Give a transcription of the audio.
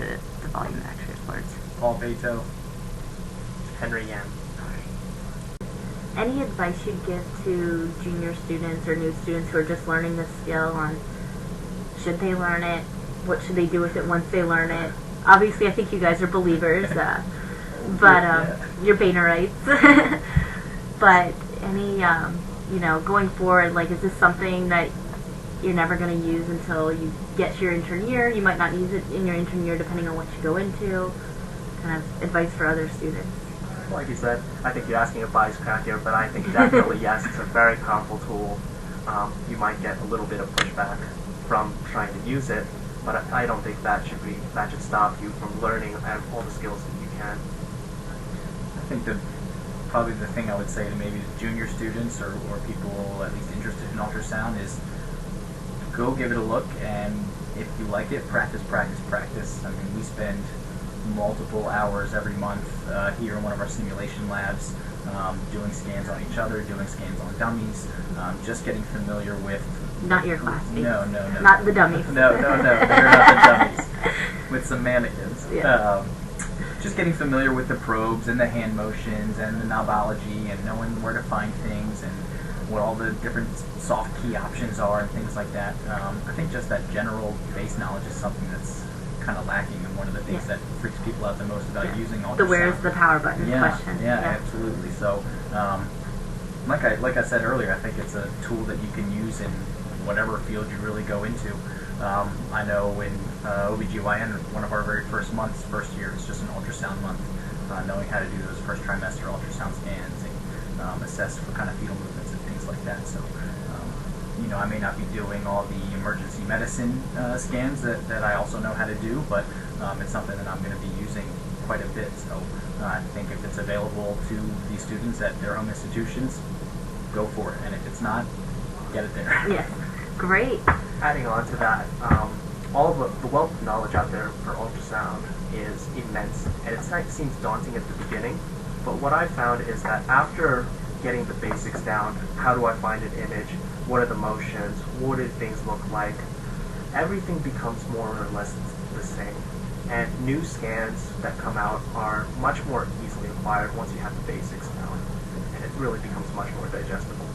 the volume actually records. Paul Beto. Henry Yan. Any advice you'd give to junior students or new students who are just learning this skill on should they learn it? What should they do with it once they learn it? Obviously, I think you guys are believers, but you're Bainerites. But any, going forward, like, is this something that you're never going to use until you get to your intern year? You might not use it in your intern year depending on what you go into. Kind of advice for other students. Like you said, I think you're asking a wisecrack here, but I think definitely yes, it's a very powerful tool. You might get a little bit of pushback from trying to use it, but I don't think that should stop you from learning all the skills that you can. I think probably the thing I would say to maybe junior students or people at least interested in ultrasound is go give it a look, and if you like it, practice, practice, practice. I mean, we spend multiple hours every month here in one of our simulation labs doing scans on each other, doing scans on dummies, just getting familiar with... Not your classmates. No. Not the dummies. No, they're not the dummies. With some mannequins. Yeah. Just getting familiar with the probes and the hand motions and the knobology and knowing where to find things and what all the different soft key options are and things like that. I think just that general base knowledge is something that's kind of lacking, and one of the things that freaks people out the most about using ultrasound. The where's the power button question. Yeah, absolutely. So, like I said earlier, I think it's a tool that you can use in whatever field you really go into. I know in OBGYN, one of our very first year, is just an ultrasound month, knowing how to do those first trimester ultrasound scans and assess for kind of fetal movements and things like that. So, I may not be doing all the emergency medicine scans that I also know how to do, but it's something that I'm going to be using quite a bit. So I think if it's available to these students at their home institutions, go for it. And if it's not, get it there. Yes. Great. Adding on to that, all of the wealth of knowledge out there for ultrasound is immense, and it seems daunting at the beginning, but what I found is that after getting the basics down, how do I find an image, what are the motions, what do things look like, everything becomes more or less the same. And new scans that come out are much more easily acquired once you have the basics down, and it really becomes much more digestible.